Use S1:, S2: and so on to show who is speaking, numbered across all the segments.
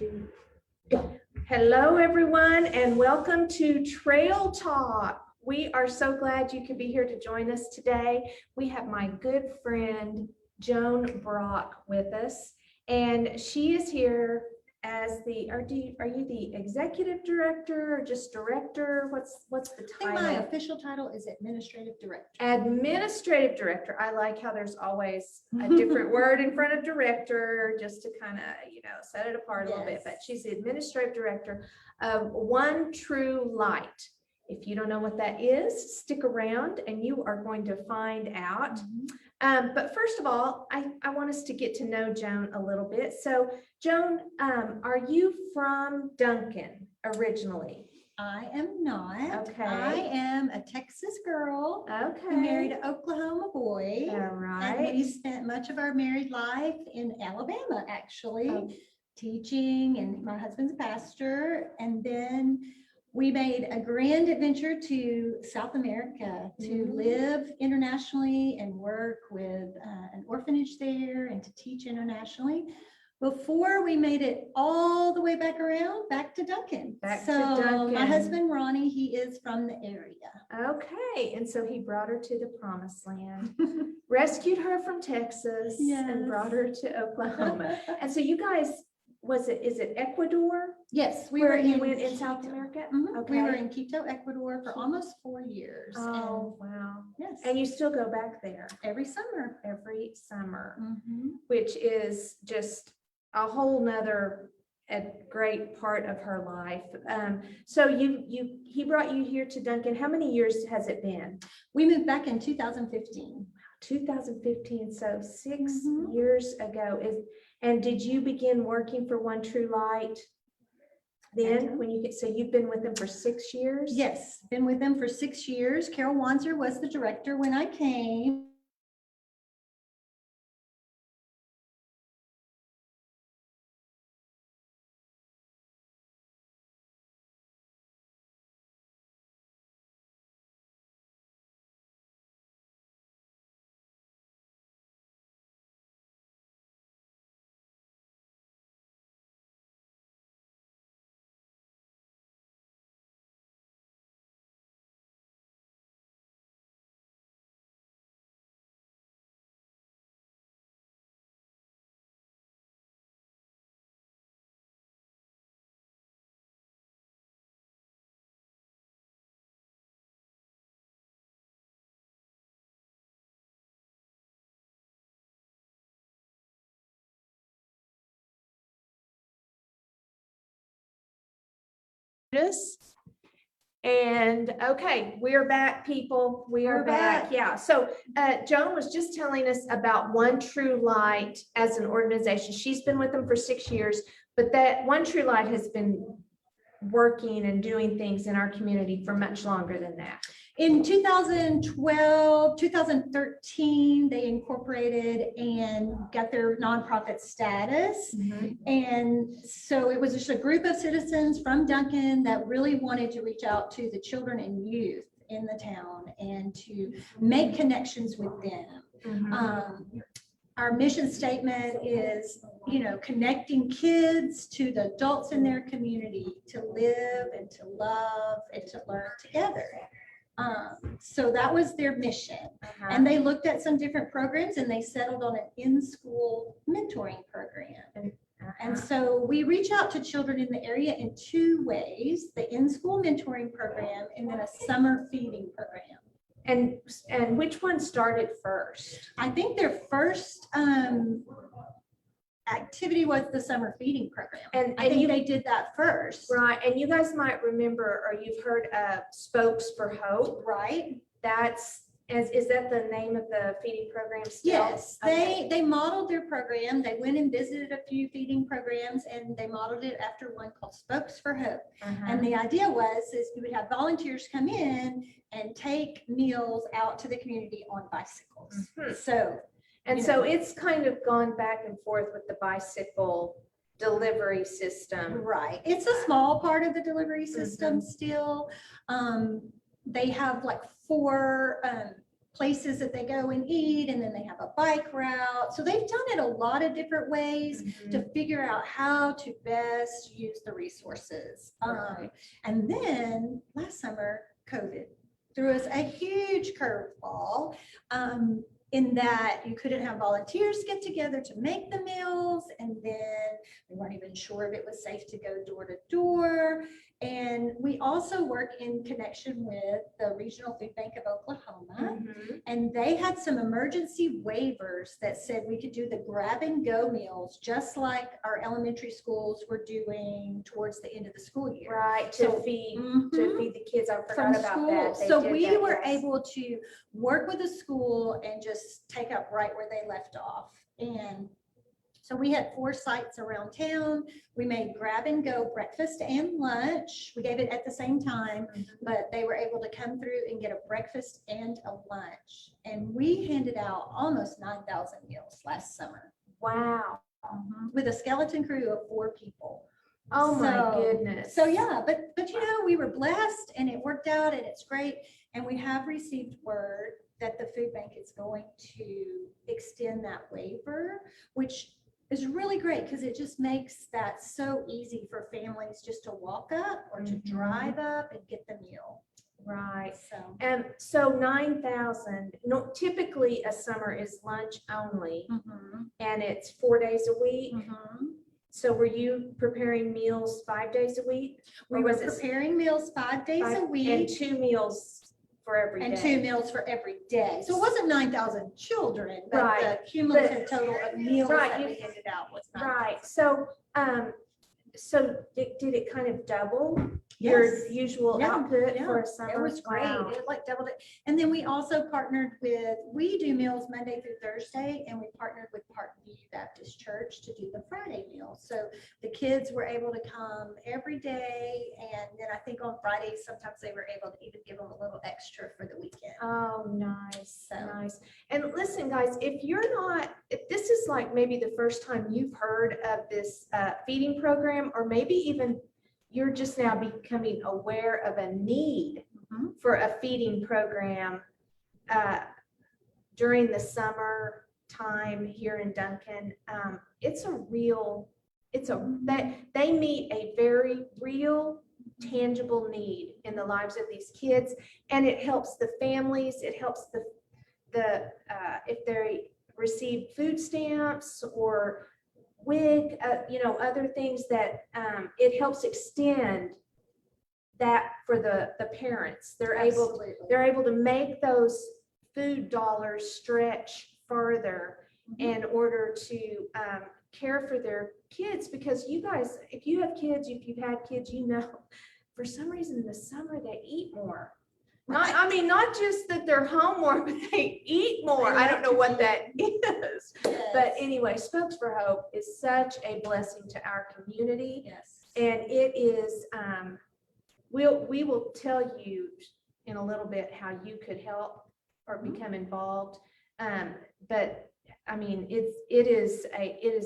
S1: 2, go. Hello, everyone, and welcome to Trail Talk. We are so glad you could be here to join us today. We have my good friend, Joan Brock, with us, and she is here as are you the executive director or just director? What's the title?
S2: I think my official title is administrative director.
S1: Administrative director. I like how there's always a different word in front of director, just to kind of, set it apart a little bit. But she's the administrative director of One True Light. If you don't know what that is, stick around and you are going to find out. But first of all, I want us to get to know Joan a little bit. So Joan, are you from Duncan originally?
S2: I am not.
S1: Okay.
S2: I am a Texas girl.
S1: Okay.
S2: Who married an Oklahoma boy.
S1: All right.
S2: And we spent much of our married life in Alabama, actually, teaching, and my husband's a pastor. And then we made a grand adventure to South America to live internationally and work with an orphanage there and to teach internationally before we made it all the way back around, back to Duncan. My husband, Ronnie, he is from the area.
S1: Okay. And so he brought her to the promised land, rescued her from Texas, and brought her to Oklahoma. And so you guys, is it Ecuador?
S2: Yes,
S1: we were in South America.
S2: Okay. We were in Quito, Ecuador for almost 4 years.
S1: Oh, wow.
S2: Yes.
S1: And you still go back there?
S2: Every summer.
S1: Every summer, which is just a whole nother great part of her life. So he brought you here to Duncan. How many years has it been?
S2: We moved back in 2015.
S1: 2015, so 6 years ago. And did you begin working for One True Light then? So you've been with them for 6 years?
S2: Yes, been with them for 6 years. Carol Wanzer was the director when I came.
S1: And okay, we're back, people. We're back. Yeah. So Joan was just telling us about One True Light as an organization. She's been with them for 6 years, but that One True Light has been working and doing things in our community for much longer than that.
S2: In 2012, 2013, they incorporated and got their nonprofit status. And so it was just a group of citizens from Duncan that really wanted to reach out to the children and youth in the town and to make connections with them. Our mission statement is, connecting kids to the adults in their community to live and to love and to learn together. So that was their mission. And they looked at some different programs and they settled on an in-school mentoring program. And so we reach out to children in the area in 2 ways: the in-school mentoring program and then a summer feeding program.
S1: And which one started first?
S2: I think their first activity was the summer feeding program. And I think they did that first.
S1: Right. And you guys might remember, or you've heard of Spokes for Hope.
S2: Right.
S1: Is that the name of the feeding program still?
S2: Yes, they modeled their program. They went and visited a few feeding programs and they modeled it after one called Spokes for Hope. And the idea is we would have volunteers come in and take meals out to the community on bicycles. So
S1: it's kind of gone back and forth with the bicycle delivery system.
S2: Right. It's a small part of the delivery system still. They have like 4 places that they go and eat, and then they have a bike route. So they've done it a lot of different ways to figure out how to best use the resources. And then last summer, COVID threw us a huge curveball. In that you couldn't have volunteers get together to make the meals, and then we weren't even sure if it was safe to go door to door. And we also work in connection with the Regional Food Bank of Oklahoma, and they had some emergency waivers that said we could do the grab and go meals just like our elementary schools were doing towards the end of the school year.
S1: Right,
S2: So-
S1: to feed the kids. I
S2: From
S1: forgot about
S2: school.
S1: that. They
S2: So
S1: did
S2: we
S1: that,
S2: were
S1: yes.
S2: able to work with the school and just take up right where they left off. And so we had 4 sites around town. We made grab and go breakfast and lunch. We gave it at the same time, but they were able to come through and get a breakfast and a lunch. And we handed out almost 9,000 meals last summer
S1: Wow.
S2: with a skeleton crew of 4 people.
S1: Oh my
S2: So-
S1: goodness.
S2: So yeah, but you know, we were blessed and it worked out and it's great. And we have received word that the food bank is going to extend that waiver, which is really great because it just makes that so easy for families just to walk up or to drive up and get the meal.
S1: Right.
S2: So
S1: And so 9,000, no, typically a summer is lunch only and it's 4 days a week. So were you preparing meals 5 days a week?
S2: we
S1: Or
S2: were
S1: was it
S2: preparing meals 5 days a
S1: And
S2: week
S1: 2 meals for every day?
S2: and 2 meals for every day. So it wasn't 9,000 children, but
S1: Right.
S2: the cumulative total of meals
S1: Right,
S2: that
S1: you-
S2: we handed out was 9,000.
S1: Right, so did it kind of double your
S2: Yes.
S1: usual
S2: Yeah,
S1: output
S2: yeah,
S1: for a summer?
S2: It was great.
S1: Wow.
S2: It like doubled it. And then we also partnered with, we do meals Monday through Thursday, and we partnered with Parkview Baptist Church to do the Friday meal. So the kids were able to come every day. And then I think on Fridays, sometimes they were able to even give them a little extra for the weekend.
S1: Oh, nice,
S2: So-
S1: nice. And listen, guys, if this is like maybe the first time you've heard of this feeding program, or maybe even you're just now becoming aware of a need for a feeding program during the summer time here in Duncan, they meet a very real, tangible need in the lives of these kids, and it helps the families. It helps the if they receive food stamps or WIC, other things that it helps extend that for the parents. They're able to make those food dollars stretch further in order to care for their kids, because you guys, if you have kids, if you've had kids, for some reason in the summer they eat more. Not just that they're home more, but they eat more. I don't know what that is. But anyway, Spokes for Hope is such a blessing to our community.
S2: Yes.
S1: And it is, we will tell you in a little bit how you could help or become involved. But I mean, it is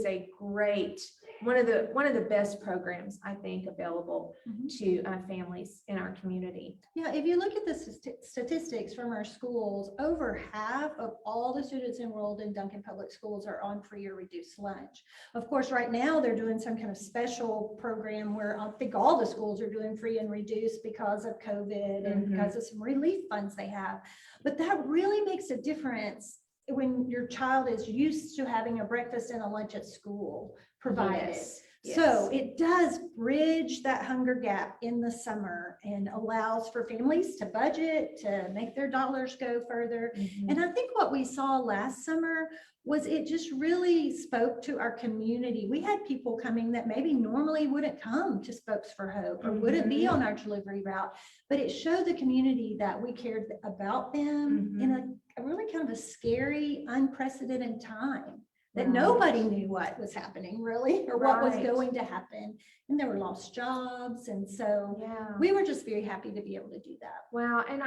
S1: a great, one of the best programs, I think, available to families in our community.
S2: Yeah, if you look at the statistics from our schools, over half of all the students enrolled in Duncan Public Schools are on free or reduced lunch. Of course, right now they're doing some kind of special program where I think all the schools are doing free and reduced because of COVID and because of some relief funds they have. But that really makes a difference when your child is used to having a breakfast and a lunch at school provided.
S1: Yes,
S2: So it does bridge that hunger gap in the summer and allows for families to budget, to make their dollars go further. And I think what we saw last summer was it just really spoke to our community. We had people coming that maybe normally wouldn't come to Spokes for Hope or wouldn't be on our delivery route, but it showed the community that we cared about them in a really kind of a scary, unprecedented time. That nobody knew what was happening really, or what was going to happen. And there were lost jobs. And so we were just very happy to be able to do that.
S1: Wow. And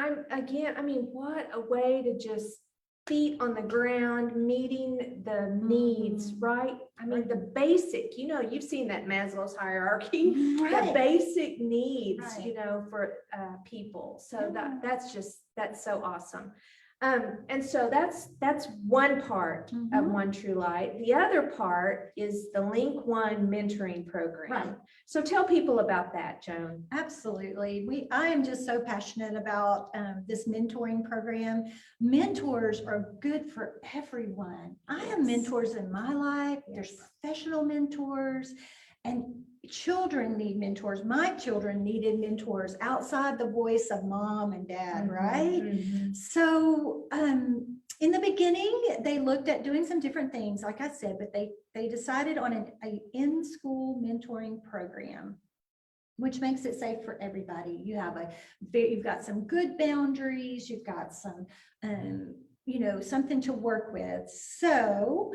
S1: what a way to just feet on the ground, meeting the needs, right? I mean, the basic, you've seen that Maslow's hierarchy, the basic needs, for people. So that's so awesome. And so that's one part of
S2: Mhm.
S1: One True Light. The other part is the Link One mentoring program.
S2: Right.
S1: So tell people about that, Joan.
S2: Absolutely. I am just so passionate about this mentoring program. Mentors are good for everyone. I have
S1: Yes.
S2: mentors in my life. There's
S1: Yes.
S2: professional mentors, and children need mentors. My children needed mentors outside the voice of mom and dad, right?
S1: Mhm.
S2: So in the beginning, they looked at doing some different things, like I said, but they decided on an in-school mentoring program, which makes it safe for everybody. You've got some good boundaries, you've got some, something to work with. So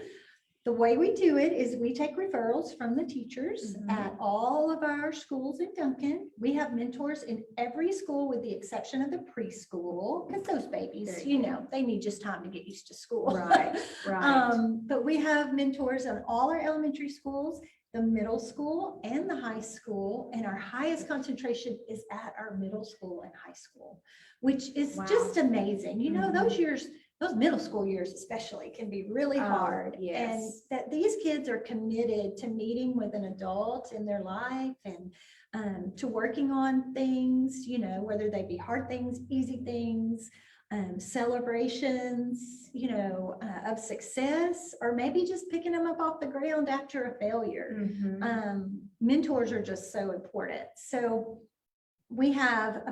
S2: the way we do it is we take referrals from the teachers
S1: Mhm.
S2: at all of our schools in Duncan. We have mentors in every school with the exception of the preschool, because those babies, they need just time to get used to school.
S1: Right, right.
S2: But we have mentors in all our elementary schools, the middle school and the high school, and our highest concentration is at our middle school and high school, which is
S1: Wow.
S2: just amazing.
S1: Mhm.
S2: Those middle school years especially can be really
S1: Oh,
S2: hard.
S1: yes.
S2: And that these kids are committed to meeting with an adult in their life and to working on things, whether they be hard things, easy things, celebrations, of success, or maybe just picking them up off the ground after a failure.
S1: Mhm.
S2: Mentors are just so important. So we have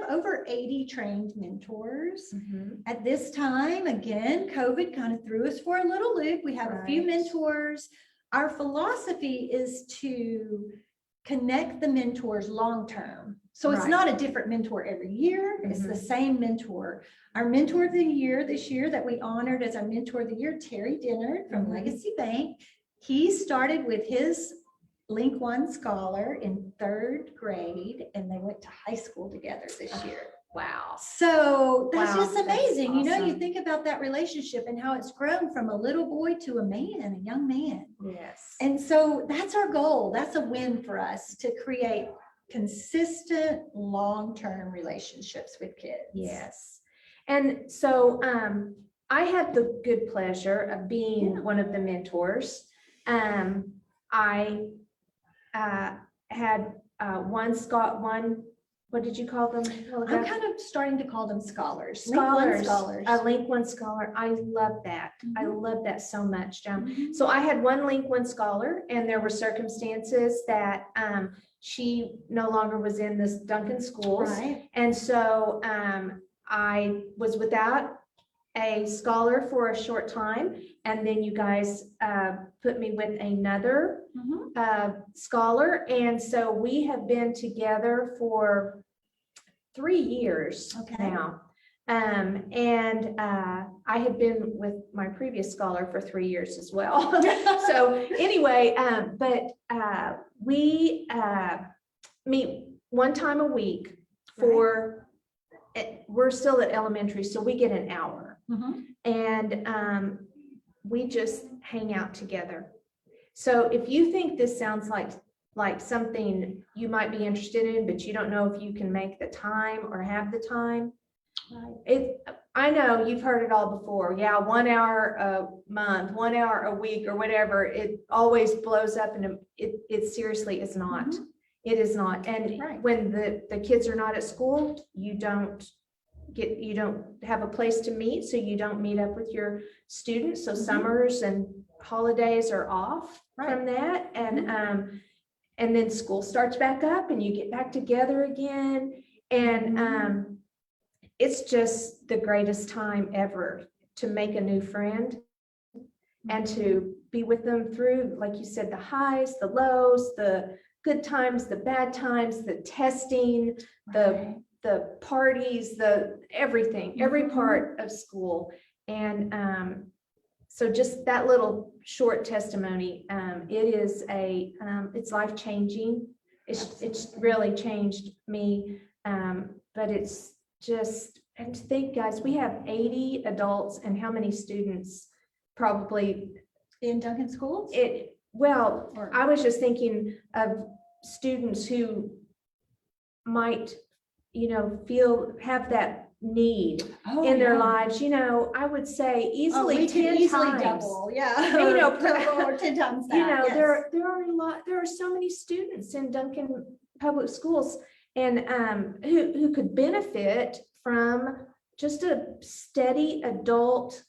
S2: over 80 trained mentors.
S1: Mhm.
S2: At this time, again, COVID kind of threw us for a little loop. We have a few
S1: Right.
S2: mentors. Our philosophy is to connect the mentors long-term. So it's
S1: Right.
S2: not a different mentor every year. It's the same mentor. Our mentor of the year this year that we honored as our mentor of the year, Terry Dennard from
S1: Mhm.
S2: Legacy Bank. He started with his Link One scholar in 3rd grade, and they went to high school together this year.
S1: Wow.
S2: So that's
S1: Wow,
S2: just
S1: that's
S2: amazing. You
S1: awesome.
S2: think about that relationship and how it's grown from a little boy to a young man.
S1: Yes.
S2: And so that's our goal. That's a win for us, to create consistent, long-term relationships with kids.
S1: Yes. And so I had the good pleasure of being one of the mentors. I had one, what did you call them?
S2: I'm kind of starting to call them scholars.
S1: Scholars.
S2: Scholars.
S1: A Link One scholar. I love that. I
S2: Mhm.
S1: love that so much, Joan.
S2: Mhm.
S1: So I had one Link One scholar, and there were circumstances that she no longer was in this Duncan schools.
S2: Right.
S1: And so I was without a scholar for a short time, and then you guys put me with another scholar. And so we have been together for 3 years now. And I had been with my previous scholar for 3 years as well. So anyway, but we meet one time a week we're still at elementary, so we get an hour. And we just hang out together. So if you think this sounds like something you might be interested in, but you don't know if you can make the time or have the time, I know you've heard it all before. Yeah, 1 hour a month, 1 hour a week, or whatever. It always blows up, and it seriously is not. It is not. And when the kids are not at school, you don't have a place to meet, so you don't meet up with your students. So summers and holidays are off from that, and then school starts back up, and you get back together again, and it's just the greatest time ever to make a new friend and to be with them through, like you said, the highs, the lows, the good times, the bad times, the testing, the parties, the everything, every part of school. And so just that little short testimony, it's life-changing. It's really changed me. But it's just, and to think, guys, we have 80 adults, and how many students probably
S2: in Duncan schools?
S1: I was just thinking of students who might, have need
S2: Oh,
S1: in their
S2: yeah.
S1: lives, you know, I would say
S2: Oh,
S1: easily
S2: we can
S1: 10
S2: easily
S1: times.
S2: double, yeah.
S1: And, you know,
S2: Double or 10 times that.
S1: You know,
S2: yes.
S1: there are a lot, there are so many students in Duncan Public Schools and who could benefit from just a steady adult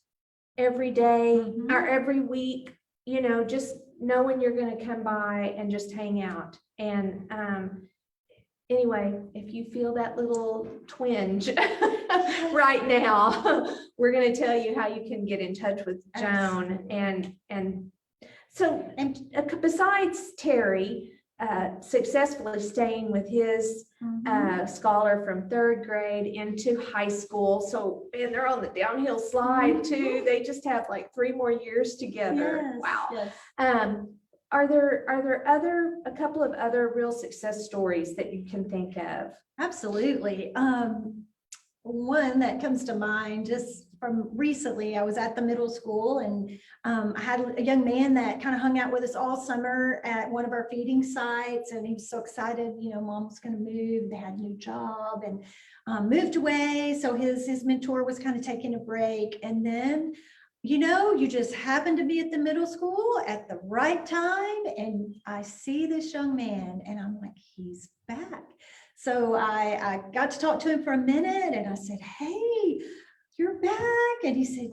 S1: every day
S2: Mhm.
S1: or every week, you know, just knowing you're going to come by and just hang out. And anyway, if you feel that little twinge right now, we're going to tell you how you can get in touch with Joan. And so, and besides Terry successfully staying with his scholar from 3rd grade into high school, so and they're on the downhill slide too. They just have like 3 more years together.
S2: Yes,
S1: Wow.
S2: yes.
S1: Are there a couple of other real success stories that you can think of?
S2: Absolutely. One that comes to mind just from recently, I was at the middle school and I had a young man that kind of hung out with us all summer at one of our feeding sites, and he was so excited, you know, mom was going to move, they had a new job and moved away. So his mentor was kind of taking a break, and then you know, you just happen to be at the middle school at the right time. And I see this young man and I'm like, he's back. So I got to talk to him for a minute and I said, hey, you're back. And he said,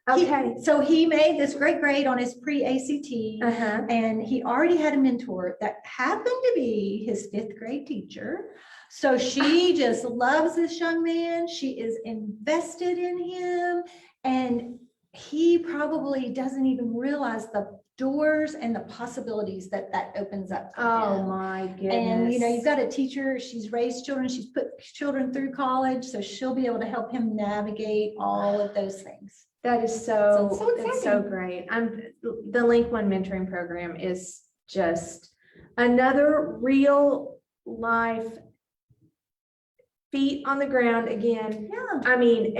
S1: Okay.
S2: so he made this great grade on his pre-ACT, and he already had a mentor that happened to be his 5th grade teacher. So she just loves this young man. She is invested in him, and he probably doesn't even realize the doors and the possibilities that opens up for
S1: Oh
S2: him.
S1: my goodness.
S2: And you know, you've got a teacher, she's raised children, she's put children through college, so she'll be able to help him navigate all of those things.
S1: That is
S2: So
S1: it's so
S2: exciting.
S1: great. The Link One mentoring program is just another real life feet on the ground again.
S2: Yeah.
S1: I mean,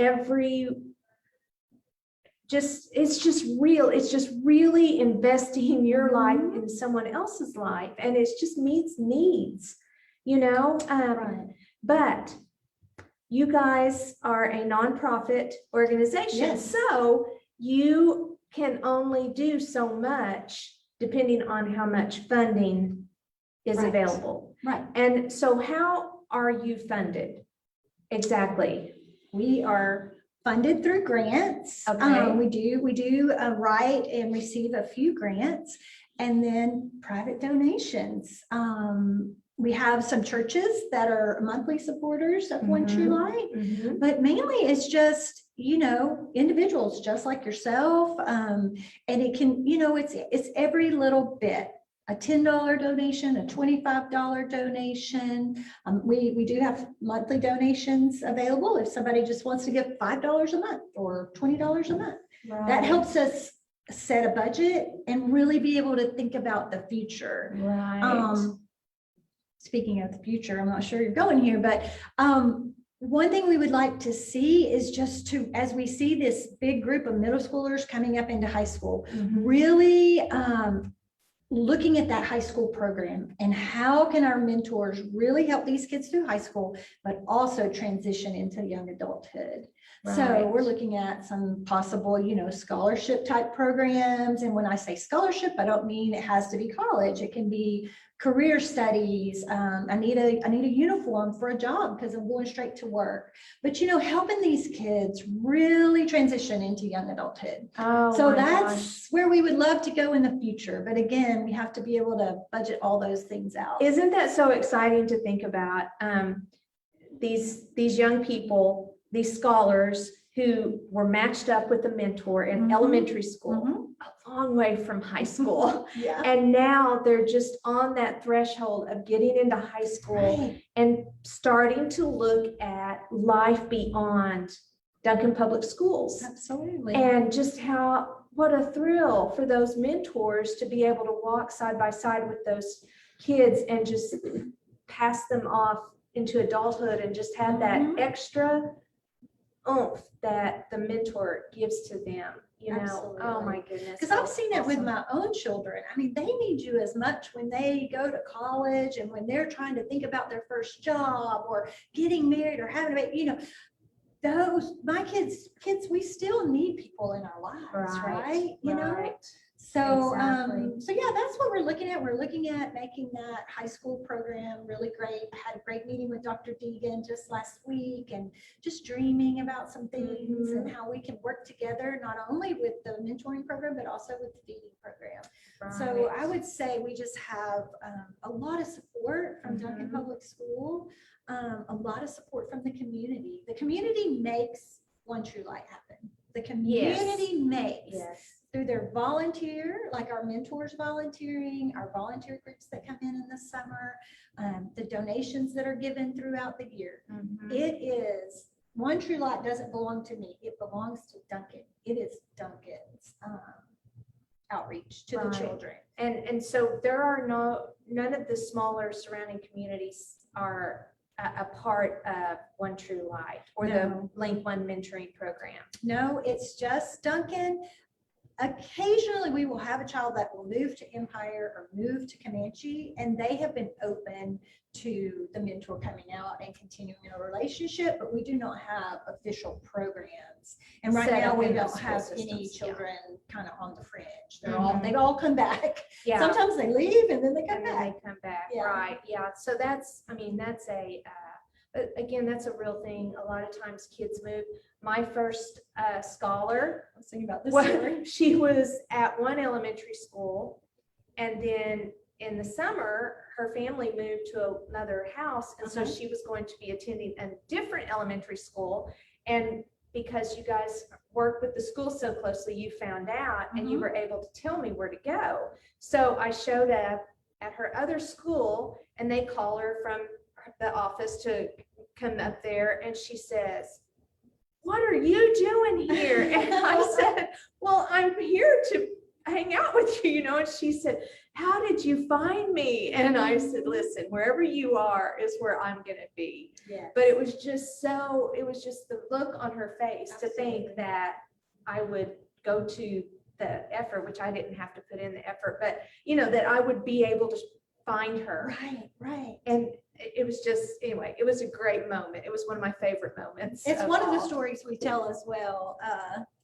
S1: it's just real. It's just really investing your life in someone else's life, and it's just meets needs, you know.
S2: Right.
S1: But you guys are a nonprofit organization,
S2: Yes.
S1: so you can only do so much depending on how much funding is
S2: Right.
S1: available.
S2: Right.
S1: And so how are you funded? Exactly.
S2: We are funded through grants.
S1: Okay.
S2: We do write and receive a few grants, and then private donations. We have some churches that are monthly supporters of One True Light, but mainly it's just, you know, individuals just like yourself. And it can, you know, it's every little bit. A $10 donation, a $25 donation. We do have monthly donations available if somebody just wants to give $5 a month or $20 a month.
S1: Right.
S2: That helps us set a budget and really be able to think about the future.
S1: Right.
S2: Speaking of the future, I'm not sure you're going here, but one thing we would like to see is just to, as we see this big group of middle schoolers coming up into high school, really looking at that high school program and how can our mentors really help these kids through high school, but also transition into young adulthood. So
S1: Right.
S2: we're looking at some possible, you know, scholarship type programs. And when I say scholarship, I don't mean it has to be college. It can be career studies. I need a uniform for a job because I'm going straight to work. But, you know, helping these kids really transition into young adulthood.
S1: Oh,
S2: So
S1: my
S2: that's
S1: gosh.
S2: where we would love to go in the future. But again, we have to be able to budget all those things out.
S1: Isn't that so exciting to think about? These young people, these scholars who were matched up with a mentor in elementary school, a long way from high school.
S2: Yeah.
S1: And now they're just on that threshold of getting into high school
S2: Right.
S1: and starting to look at life beyond Duncan Public Schools.
S2: Absolutely.
S1: And just what a thrill for those mentors to be able to walk side by side with those kids and just pass them off into adulthood and just have that extra oomph that the mentor gives to them, you know.
S2: Absolutely.
S1: Oh my goodness.
S2: Because I've seen it with my own children. I mean, they need you as much when they go to college and when they're trying to think about their first job or getting married or having a baby, you know, my kids, we still need people in our lives, right? You know? So, so yeah, that's what we're looking at. We're looking at making that high school program really great. I had a great meeting with Dr. Deegan just last week and just dreaming about some things and how we can work together, not only with the mentoring program, but also with the feeding program. So I would say we just have a lot of support from Duncan Public School, a lot of support from the community. The community makes One True Light happen. The community makes. Through their volunteer, like our mentors volunteering, our volunteer groups that come in the summer, the donations that are given throughout the year. It is, One True Light doesn't belong to me. It belongs to Duncan. It is Duncan's outreach to the children.
S1: And so there are none of the smaller surrounding communities are a part of One True Light or the Link One mentoring program.
S2: No, it's just Duncan. Occasionally we will have a child that will move to Empire or move to Comanche, and they have been open to the mentor coming out and continuing a relationship, but we do not have official programs. And right now we don't have any children kind of on the fringe. They've all come back. Sometimes they leave and then they come back.
S1: Right. Yeah. So that's, I mean, that's again, that's a real thing. A lot of times kids move. My first scholar,
S2: I was thinking about this story.
S1: She was at one elementary school, and then in the summer, her family moved to another house, and so she was going to be attending a different elementary school. And because you guys work with the school so closely, you found out, and you were able to tell me where to go. So I showed up at her other school, and they call her from the office to come up there, and she says, "What are you doing here?" And I said, "Well, I'm here to hang out with you, you know." And she said, "How did you find me?" And I said, "Listen, wherever you are is where I'm going to be." But it was just the look on her face to think that I would go to the effort, which I didn't have to put in the effort, but you know, that I would be able to find her.
S2: Right.
S1: And it was just, anyway, it was a great moment. It was one of my favorite moments.
S2: It's one of the stories we tell as well.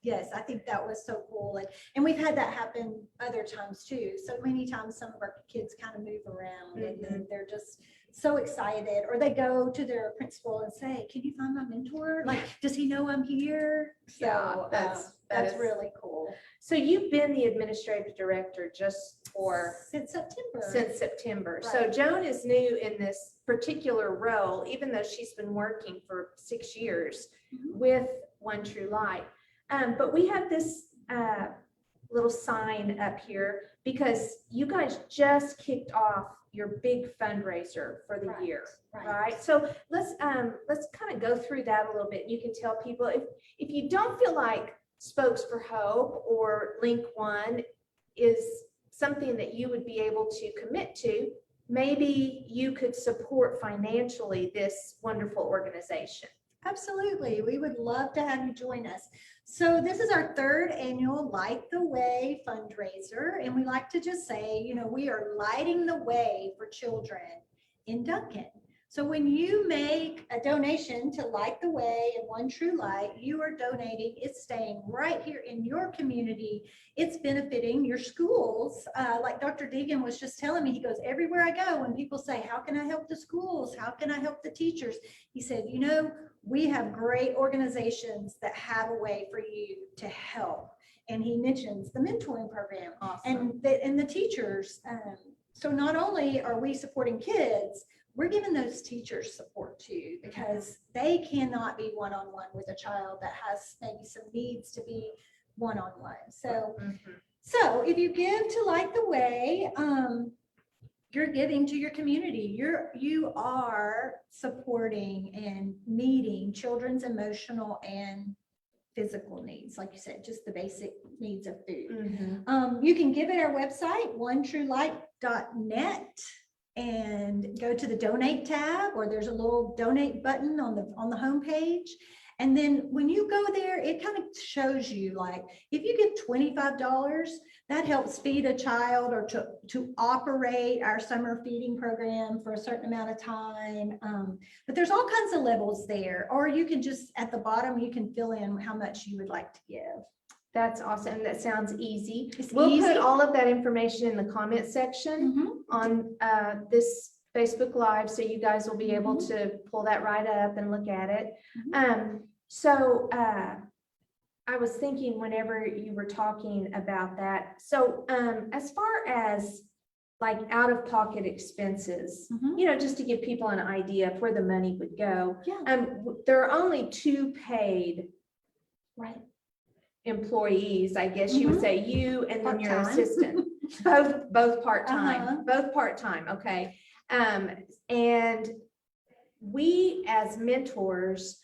S2: Yes, I think that was so cool. And we've had that happen other times too. So many times some of our kids kind of move around and then they're just so excited, or they go to their principal and say, "Can you find my mentor? Like, does he know I'm here?" So that's really cool.
S1: So you've been the administrative director just
S2: since September.
S1: Right. So Joan is new in this particular role, even though she's been working for 6 years with One True Light. But we have this little sign up here because you guys just kicked off your big fundraiser for the year, right? So let's kind of go through that a little bit. You can tell people if you don't feel like Spokes for Hope or Link One is something that you would be able to commit to, maybe you could support financially this wonderful organization.
S2: Absolutely. We would love to have you join us. So this is our third annual Light the Way fundraiser. And we like to just say, you know, we are lighting the way for children in Duncan. So when you make a donation to Light the Way and One True Light, you are donating. It's staying right here in your community. It's benefiting your schools. Like Dr. Deegan was just telling me, he goes, everywhere I go, when people say, how can I help the schools? How can I help the teachers? He said, you know, we have great organizations that have a way for you to help. And he mentions the mentoring program.
S1: Awesome.
S2: And the teachers. So not only are we supporting kids, we're giving those teachers support too, because they cannot be one-on-one with a child that has maybe some needs to be one-on-one. So, so if you give to Light the Way, you're giving to your community. You are supporting and meeting children's emotional and physical needs, like you said, just the basic needs of food. You can give at our website, onetruelight.net, and go to the donate tab, or there's a little donate button on the homepage. And then when you go there, it kind of shows you, like, if you give $25, that helps feed a child or to operate our summer feeding program for a certain amount of time. But there's all kinds of levels there, or you can just, at the bottom, you can fill in how much you would like to give.
S1: That's awesome. That sounds easy.
S2: It's
S1: We'll
S2: easy.
S1: put all of that information in the comment section on this Facebook Live, so you guys will be able to pull that right up and look at it. So I was thinking whenever you were talking about that, so as far as like out-of-pocket expenses, you know, just to give people an idea of where the money would go. There are only 2 paid employees, I guess you would say, you and then your assistant, both part-time, both part-time. Okay. And we as mentors,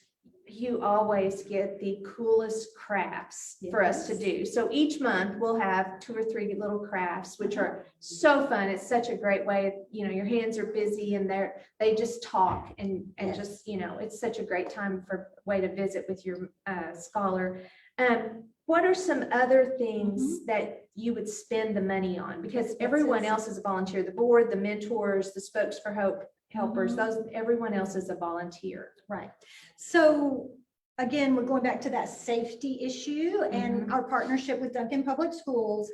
S1: you always get the coolest crafts for us to do. So each month we'll have 2 or 3 little crafts, which are so fun. It's such a great way, you know, your hands are busy and they just talk and just, you know, it's such a great time for way to visit with your scholar. What are some other things that you would spend the money on? Because everyone else is a volunteer, the board, the mentors, the Spokes for Hope helpers, everyone else is a volunteer.
S2: Right. So again, we're going back to that safety issue and our partnership with Duncan Public Schools.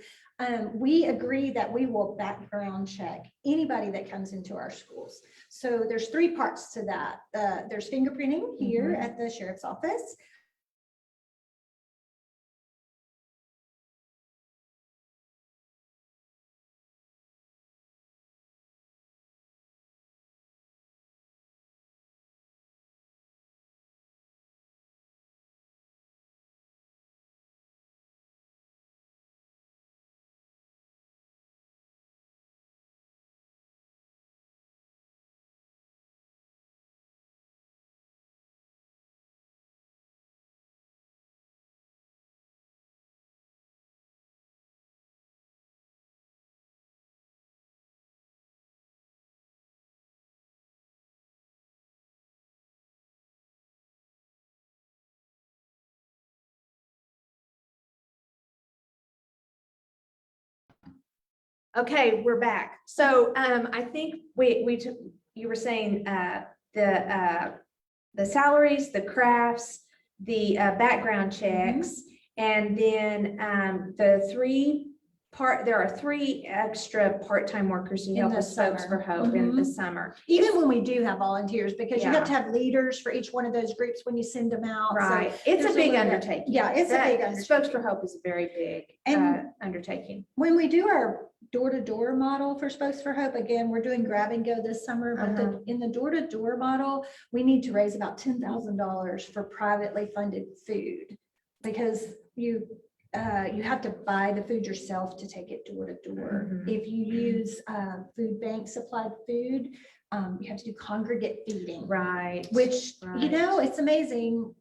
S2: We agree that we will background check anybody that comes into our schools. So there's 3 parts to that. There's fingerprinting here at the sheriff's office.
S1: Okay, we're back. So I think you were saying the salaries, the crafts, the background checks, and then there are 3 extra part-time workers who help us Folks for Hope in the summer.
S2: Even when we do have volunteers, because you have to have leaders for each one of those groups when you send them out.
S1: Right.
S2: So
S1: it's a big undertaking.
S2: Yeah, it's a big undertaking.
S1: Folks for Hope is a very big undertaking.
S2: When we do our door-to-door model for Spokes for Hope, again, we're doing grab and go this summer, but in the door-to-door model, we need to raise about $10,000 for privately funded food, because you have to buy the food yourself to take it door to door. If you use food bank supplied food, you have to do congregate feeding.
S1: Right.
S2: Which, you know, it's amazing.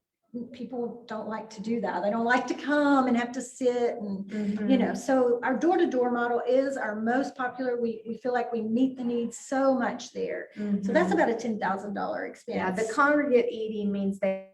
S2: People don't like to do that. They don't like to come and have to sit and, you know, so our door-to-door model is our most popular. We feel like we meet the needs so much there. So that's about a $10,000 expense.
S1: Yeah, the congregate eating means they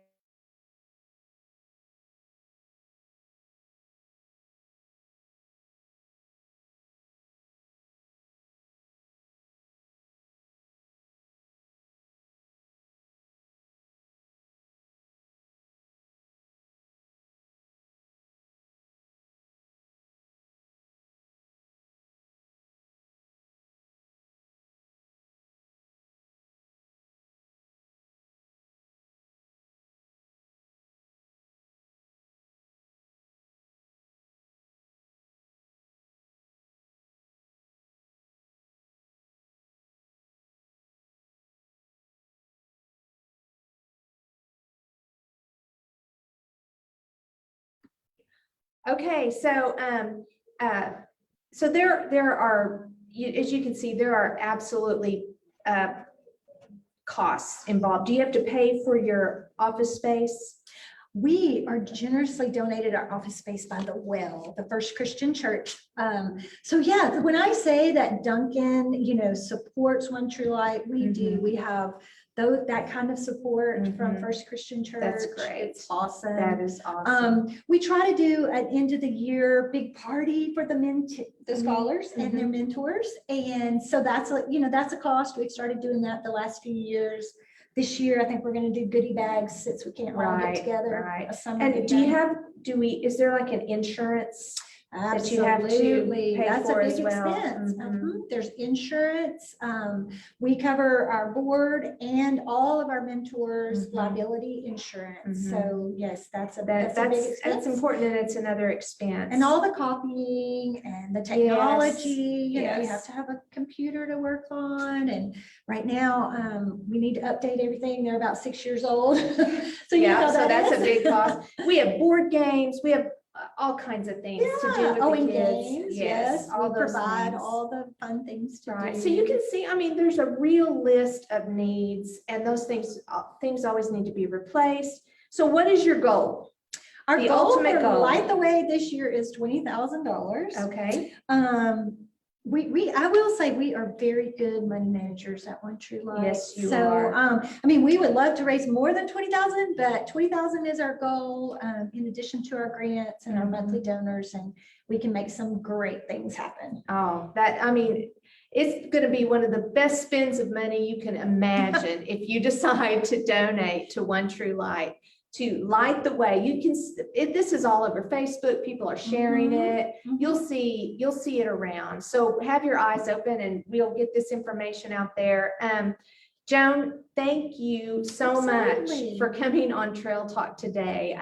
S1: Okay, so, so there are, as you can see, there are absolutely, costs involved. Do you have to pay for your office space?
S2: We are generously donated our office space by the Well, the First Christian Church. So yeah, when I say that Duncan, supports One True Light, we do. We have that kind of support from First Christian Church.
S1: That's great.
S2: It's awesome.
S1: That is awesome.
S2: We try to do at end of the year big party for the scholars and their mentors, and so that's a cost. We've started doing that the last few years. This year, I think we're going to do goodie bags since we can't all get together.
S1: Right.
S2: A summer
S1: And
S2: goodie bag.
S1: is there like an insurance that you have to
S2: Absolutely.
S1: pay
S2: That's
S1: for
S2: a
S1: as
S2: big
S1: well?
S2: expense. There's insurance. We cover our board and all of our mentors' liability insurance. So yes, that's a big expense.
S1: That's important, and it's another expense.
S2: And all the copying and the technology, you have to have a computer to work on. And right now, we need to update everything. They're about 6 years old. So
S1: so that's a big cost. We have board games. We have all kinds of things to do with the kids.
S2: Games, yes,
S1: all
S2: we
S1: those
S2: provide
S1: things.
S2: all the fun things to do.
S1: So you can see, there's a real list of needs, and those things always need to be replaced. So what is your goal?
S2: Our
S1: The
S2: goal
S1: ultimate
S2: for
S1: goal.
S2: Light the Way this year is $20,000.
S1: Okay.
S2: I will say we are very good money managers at One True Light.
S1: Yes, you are.
S2: We would love to raise more than 20,000, but 20,000 is our goal, in addition to our grants and our monthly donors, and we can make some great things happen.
S1: Oh, it's going to be one of the best spends of money you can imagine if you decide to donate to One True Light, to light the way. This is all over Facebook. People are sharing it. You'll see it around. So have your eyes open, and we'll get this information out there. Joan, thank you so much for coming on Trail Talk today.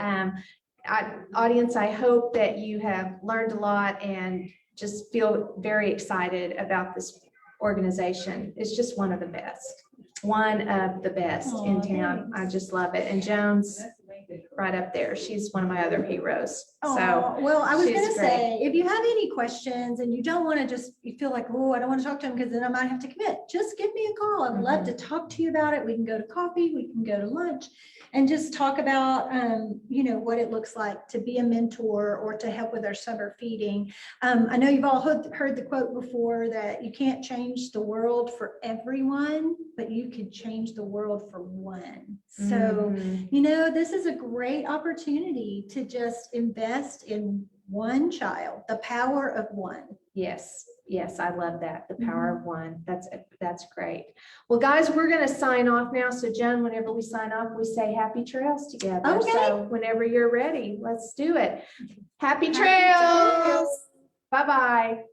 S1: Audience, I hope that you have learned a lot and just feel very excited about this organization. It's just one of the best in town. I just love it. And Joan's right up there. She's one of my other heroes.
S2: Well, I was
S1: she's
S2: going to
S1: great.
S2: say, if you have any questions and you don't want to you feel like, oh, I don't want to talk to him because then I might have to commit, just give me a call. I'd love to talk to you about it. We can go to coffee, we can go to lunch, and just talk about, what it looks like to be a mentor or to help with our summer feeding. I know you've all heard the quote before that you can't change the world for everyone, but you can change the world for one. So, this is a great opportunity to just invest in one child, the power of one.
S1: Yes, I love that. The power of one. That's great. Well, guys, we're going to sign off now. So, Joan, whenever we sign off, we say happy trails together.
S2: Okay.
S1: So whenever you're ready, let's do it. Happy trails. Bye-bye.